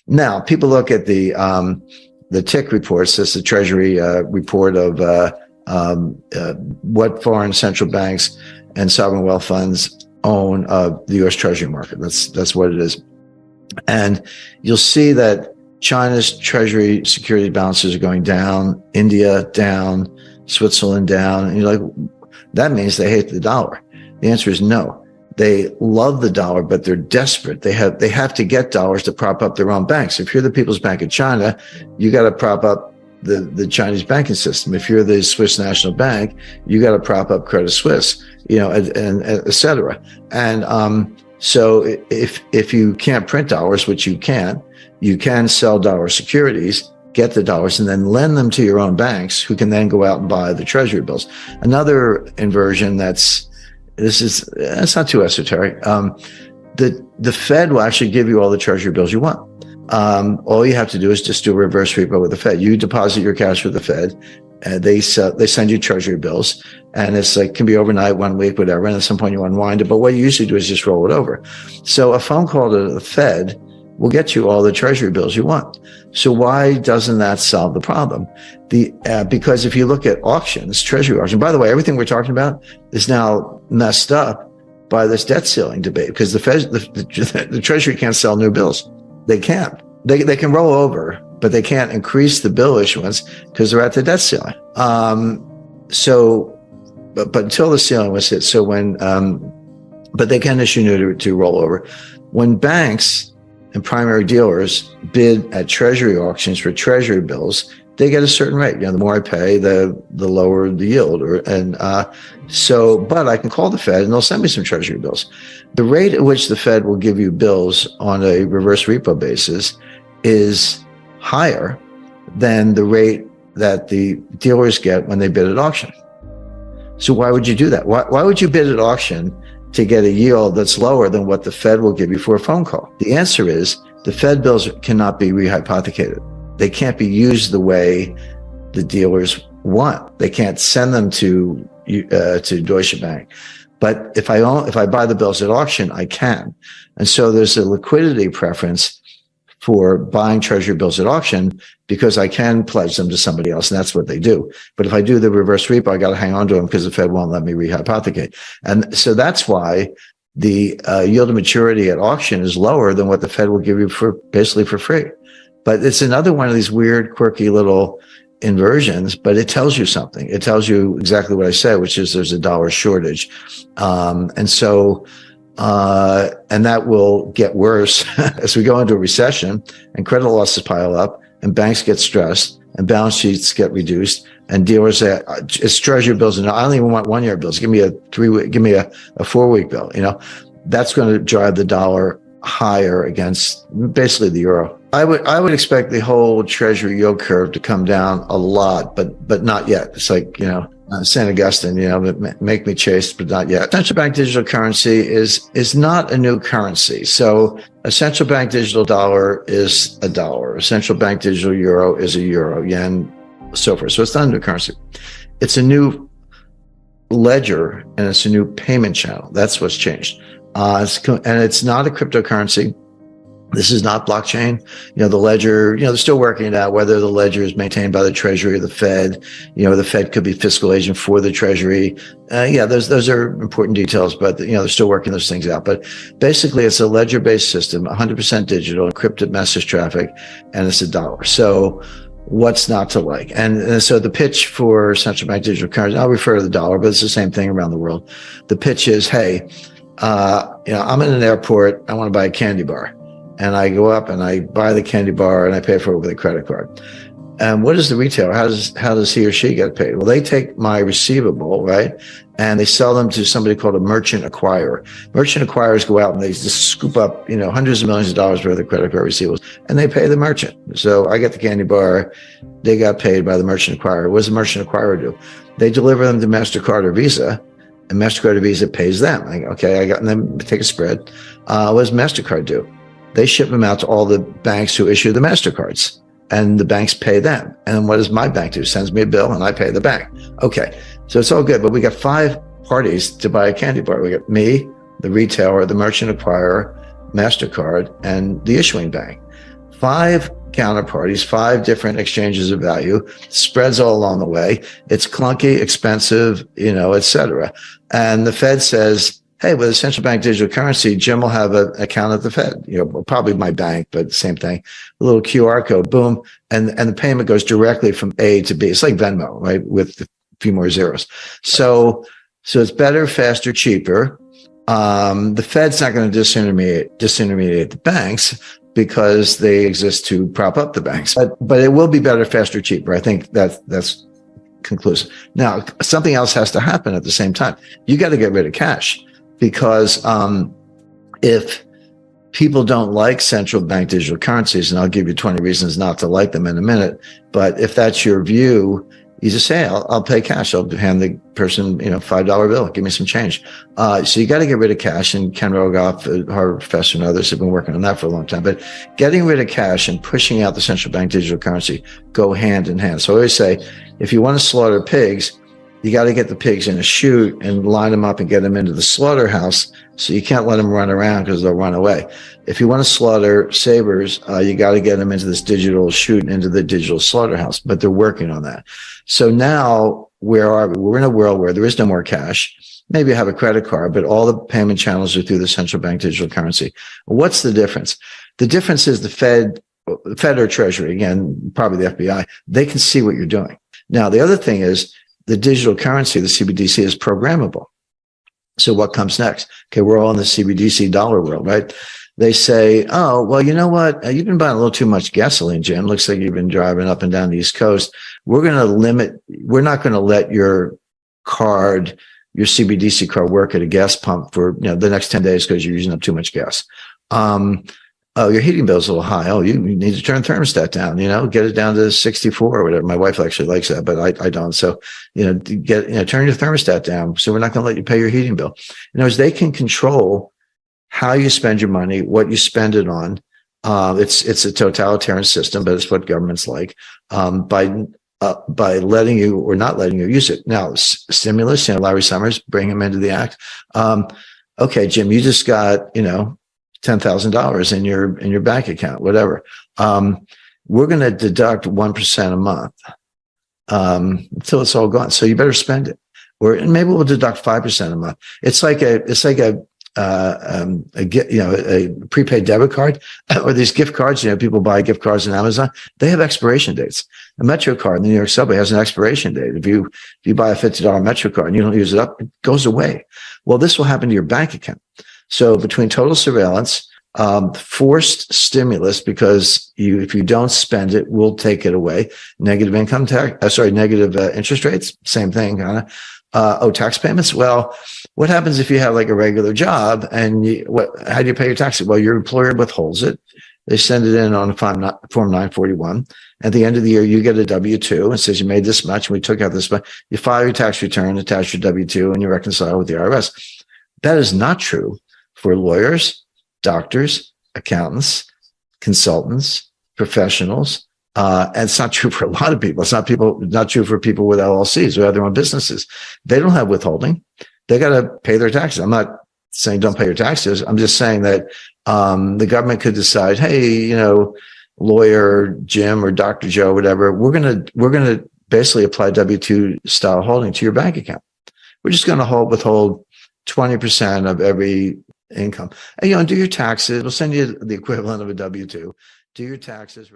Now, people look at the TIC reports. That's the Treasury report of what foreign central banks and sovereign wealth funds own the U.S. Treasury market. That's what it is. And you'll see that China's Treasury security balances are going down, India down, Switzerland down. And you're like, that means they hate the dollar. The answer is no. They love the dollar, but they're desperate. They have to get dollars to prop up their own banks. If you're the People's Bank of China, you got to prop up the Chinese banking system. If you're the Swiss National Bank, you got to prop up Credit Suisse, and et cetera. And so if you can't print dollars, which you can sell dollar securities, get the dollars, and then lend them to your own banks, who can then go out and buy the Treasury bills. Another inversion it's not too esoteric. The Fed will actually give you all the Treasury bills you want. All you have to do is just do a reverse repo with the Fed. You deposit your cash with the Fed, and they send you Treasury bills, and it's like, can be overnight, 1 week, whatever. And at some point you unwind it, but what you usually do is just roll it over. So a phone call to the Fed will get you all the Treasury bills you want. So why doesn't that solve the problem? Because if you look at auctions, Treasury auction, by the way, everything we're talking about is now messed up by this debt ceiling debate, because the Treasury can't sell new bills. They can't. They can roll over, but they can't increase the bill issuance because they're at the debt ceiling. But until the ceiling was hit, but they can issue new to roll over. When banks and primary dealers bid at Treasury auctions for Treasury bills, they get a certain rate. The more I pay, the lower the yield. But I can call the Fed and they'll send me some Treasury bills. The rate at which the Fed will give you bills on a reverse repo basis is higher than the rate that the dealers get when they bid at auction. So why would you do that? Why would you bid at auction to get a yield that's lower than what the Fed will give you for a phone call? The answer is the Fed bills cannot be rehypothecated. They can't be used the way the dealers want. They can't send them to Deutsche Bank. But if I buy the bills at auction, I can. And so there's a liquidity preference for buying Treasury bills at auction because I can pledge them to somebody else, and that's what they do. But if I do the reverse repo, I got to hang on to them because the Fed won't let me rehypothecate. And so that's why the yield to maturity at auction is lower than what the Fed will give you basically for free. But it's another one of these weird, quirky little inversions, but it tells you something. It tells you exactly what I said, which is there's a dollar shortage. And that will get worse as we go into a recession and credit losses pile up and banks get stressed and balance sheets get reduced and dealers say, it's Treasury bills. And I don't even want 1 year bills. Give me a 3-week, give me a 4-week bill. That's going to drive the dollar higher against basically the euro. I would expect the whole Treasury yield curve to come down a lot, but not yet. It's like, St. Augustine, make me chaste, but not yet. Central bank digital currency is not a new currency. So a central bank digital dollar is a dollar. A central bank digital euro is a euro, yen, so forth. So it's not a new currency. It's a new ledger and it's a new payment channel. That's what's changed. And it's not a cryptocurrency. This is not blockchain. The ledger, they're still working it out whether the ledger is maintained by the Treasury or the Fed. The Fed could be fiscal agent for the Treasury. Those are important details, but they're still working those things out. But basically, it's a ledger-based system, 100% digital, encrypted message traffic, and it's a dollar. So what's not to like? And so the pitch for central bank digital currency, I'll refer to the dollar, but it's the same thing around the world. The pitch is, hey, I'm in an airport. I want to buy a candy bar. And I go up and I buy the candy bar and I pay for it with a credit card. And what is the retailer? How does he or she get paid? Well, they take my receivable, right? And they sell them to somebody called a merchant acquirer. Merchant acquirers go out and they just scoop up, hundreds of millions of dollars worth of credit card receivables, and they pay the merchant. So I get the candy bar. They got paid by the merchant acquirer. What does the merchant acquirer do? They deliver them to MasterCard or Visa, and MasterCard or Visa pays them. And then take a spread. What does MasterCard do? They ship them out to all the banks who issue the MasterCards, and the banks pay them. And what does my bank do? Sends me a bill and I pay the bank. Okay. So it's all good, but we got 5 parties to buy a candy bar. We got me, the retailer, the merchant acquirer, MasterCard, and the issuing bank. 5 counterparties, 5 different exchanges of value, spreads all along the way. It's clunky, expensive, et cetera. And the Fed says, hey, with a central bank digital currency, Jim will have an account at the Fed, probably my bank, but same thing, a little QR code, boom. And the payment goes directly from A to B. It's like Venmo, right? With a few more zeros. So it's better, faster, cheaper. The Fed's not going to disintermediate the banks because they exist to prop up the banks, but it will be better, faster, cheaper. I think that's conclusive. Now, something else has to happen at the same time. You got to get rid of cash, because if people don't like central bank digital currencies, and I'll give you 20 reasons not to like them in a minute, but if that's your view, you just say, I'll pay cash. I'll hand the person, $5 bill. Give me some change. So you got to get rid of cash. And Ken Rogoff, a Harvard professor, and others have been working on that for a long time. But getting rid of cash and pushing out the central bank digital currency go hand in hand. So I always say, if you want to slaughter pigs, you got to get the pigs in a chute and line them up and get them into the slaughterhouse. So you can't let them run around because they'll run away. If you want to slaughter sabers, you got to get them into this digital chute, into the digital slaughterhouse. But they're working on that. So now, where are we? We're in a world where there is no more cash. Maybe you have a credit card, but all the payment channels are through the central bank digital currency. What's the difference? The difference is the Fed or Treasury, again, probably the FBI, they can see what you're doing. Now, the other thing is the digital currency, the CBDC, is programmable. So what comes next? Okay, we're all in the CBDC dollar world, right? They say, oh, well, you know what? You've been buying a little too much gasoline, Jim. Looks like you've been driving up and down the East Coast. We're not going to let your CBDC card work at a gas pump for the next 10 days because you're using up too much gas. Oh, your heating bill's a little high. Oh, you need to turn thermostat down, get it down to 64 or whatever. My wife actually likes that, but I don't. So, turn your thermostat down. So we're not going to let you pay your heating bill. In other words, they can control how you spend your money, what you spend it on. It's a totalitarian system, but it's what governments like, by letting you or not letting you use it. Now, stimulus, Larry Summers, bring him into the act. Okay, Jim, you just got, $10,000 in your bank account, whatever. We're going to deduct 1% a month until it's all gone. So you better spend it, and maybe we'll deduct 5% a month. It's like a prepaid debit card or these gift cards. People buy gift cards on Amazon. They have expiration dates. A Metro card in the New York subway has an expiration date. If you buy a $50 Metro card and you don't use it up, it goes away. Well, this will happen to your bank account. So between total surveillance, forced stimulus, because if you don't spend it, we'll take it away. Negative negative interest rates, same thing, kind of. Tax payments. Well, what happens if you have like a regular job and how do you pay your taxes? Well, your employer withholds it. They send it in on Form 941. At the end of the year, you get a W-2 and says you made this much and we took out this much. You file your tax return, attach your W-2, and you reconcile with the IRS. That is not true for lawyers, doctors, accountants, consultants, professionals. And it's not true for a lot of people. It's not true for people with LLCs who have their own businesses. They don't have withholding. They got to pay their taxes. I'm not saying don't pay your taxes. I'm just saying that the government could decide, hey, lawyer Jim or Dr. Joe, whatever, we're gonna basically apply W-2 style holding to your bank account. We're just going to withhold 20% of every income. And, do your taxes. We'll send you the equivalent of a W-2. Do your taxes.